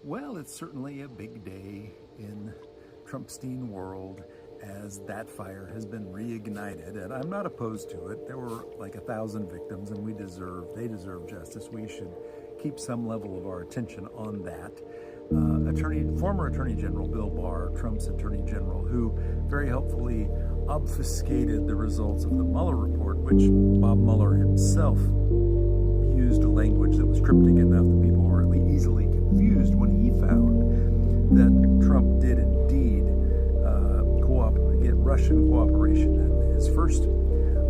Well, it's certainly a big day in Trumpstein world as that fire has been reignited, and I'm not opposed to it. There were like 1,000 victims, and they deserve justice. We should keep some level of our attention on that. Former Attorney General Bill Barr, Trump's Attorney General, who very helpfully obfuscated the results of the Mueller report, which Bob Mueller himself used a language that was cryptic enough that people were easily confused when he found that Trump did indeed get Russian cooperation in his first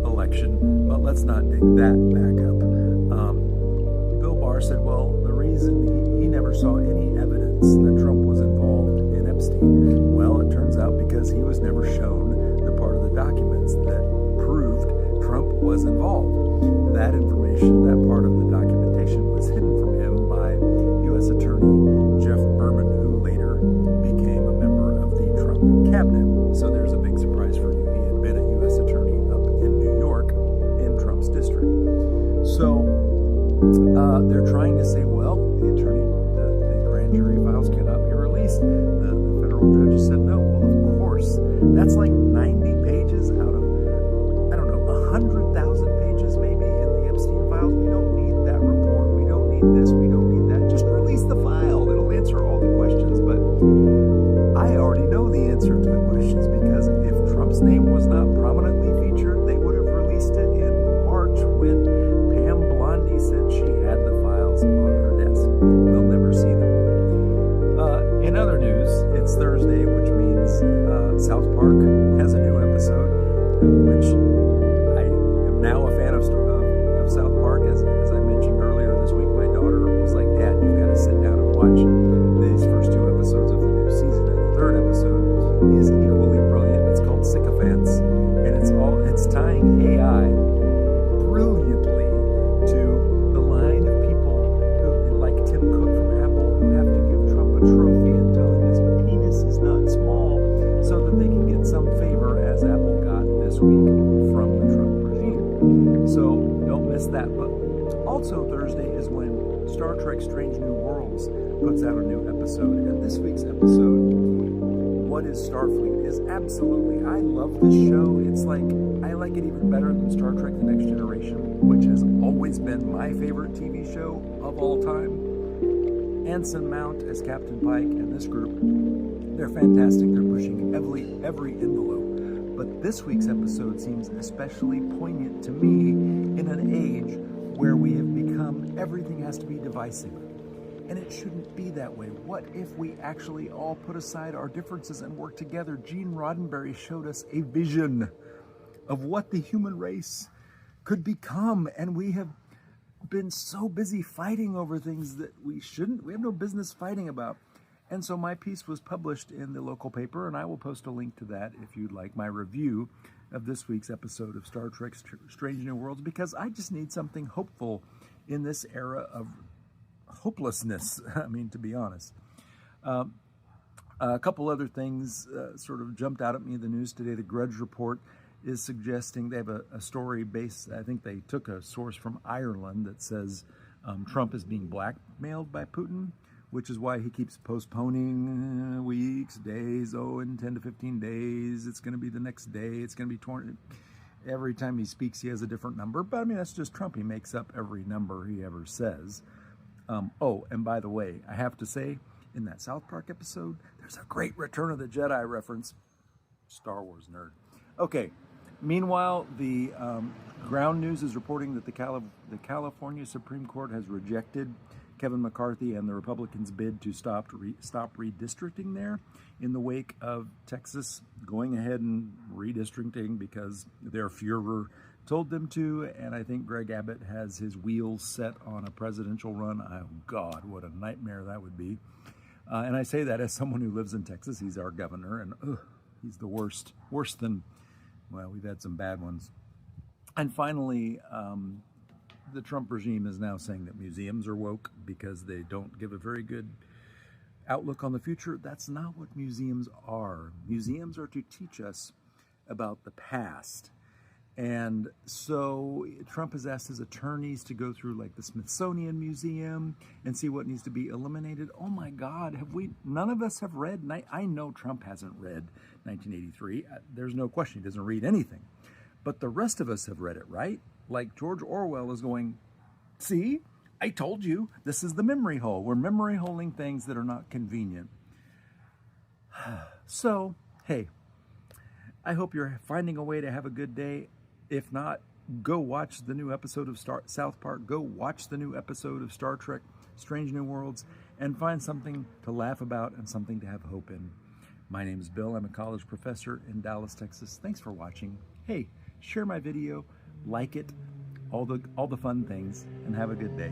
election. But let's not dig that back up. Bill Barr said, well, the reason he never saw any evidence that Trump was involved in Epstein, well, it turns out because he was never shown the part of the documents that proved Trump was involved. That information, that part of the documentation was hidden from him by U.S. Attorney Jeff Berman, who later became a member of the Trump cabinet. So there's a big surprise for you. He had been a U.S. attorney up in New York in Trump's district. So they're trying to say, well, the grand jury files cannot be released. The federal judge said no. Well, of course. That's like 90 pages out of, 100,000 pages maybe in the Epstein files. We don't need that report. We don't need this. We don't need that. Just release the file. It'll answer all the questions. But I already know the answer to the questions, because if Trump's name was not prominently featured, they would have released it in March when Pam Blondie said she had the files on her desk. We'll never see them. In other news, it's Thursday, which means South Park has a new episode, which I am now a fan of South Park. As I mentioned earlier this week, my daughter was like, Dad, you've got to sit down and watch these first two episodes of the new season. And the third episode is equally brilliant. It's called Sycophants, and it's tying AI brilliantly to the line of people who, like Tim Cook from Apple, who have to give Trump a trophy and tell him his penis is not small so that they can get some favor, as Apple got this week from the Trump regime. So don't miss that. But also Thursday is when Star Trek Strange New Worlds puts out a new episode. And this week's episode, What is Starfleet, is absolutely, I love this show. It's like, I like it even better than Star Trek The Next Generation, which has always been my favorite TV show of all time. Anson Mount as Captain Pike and this group, they're fantastic. They're pushing every envelope. But this week's episode seems especially poignant to me in an age where we have become, everything has to be divisive. And it shouldn't be that way. What if we actually all put aside our differences and work together? Gene Roddenberry showed us a vision of what the human race could become, and we have been so busy fighting over things that we have no business fighting about. And so my piece was published in the local paper, and I will post a link to that if you'd like my review of this week's episode of Star Trek Strange New Worlds, because I just need something hopeful in this era of hopelessness, to be honest. A couple other things sort of jumped out at me in the news today. The Grudge Report is suggesting, they have a story based, I think they took a source from Ireland that says Trump is being blackmailed by Putin, which is why he keeps postponing weeks, days, in 10 to 15 days, it's going to be the next day, it's going to be 20. Every time he speaks, he has a different number. But that's just Trump. He makes up every number he ever says. And by the way, I have to say, in that South Park episode, there's a great Return of the Jedi reference. Star Wars nerd. Okay. Meanwhile, the ground news is reporting that the California Supreme Court has rejected Kevin McCarthy and the Republicans' bid to stop redistricting there in the wake of Texas going ahead and redistricting because their Führer told them to, and I think Greg Abbott has his wheels set on a presidential run. Oh, God, what a nightmare that would be. And I say that as someone who lives in Texas. He's our governor, and he's the worst. Worse than, well, we've had some bad ones. And finally, the Trump regime is now saying that museums are woke because they don't give a very good outlook on the future. That's not what museums are. Museums are to teach us about the past. And so Trump has asked his attorneys to go through like the Smithsonian Museum and see what needs to be eliminated. Oh my God, none of us have read, and I know Trump hasn't read 1983. There's no question he doesn't read anything. But the rest of us have read it, right? Like George Orwell is going, see, I told you, this is the memory hole. We're memory holing things that are not convenient. So, hey, I hope you're finding a way to have a good day. If not, go watch the new episode of South Park. Go watch the new episode of Star Trek, Strange New Worlds, and find something to laugh about and something to have hope in. My name is Bill. I'm a college professor in Dallas, Texas. Thanks for watching. Hey, share my video, like it, all the fun things, and have a good day.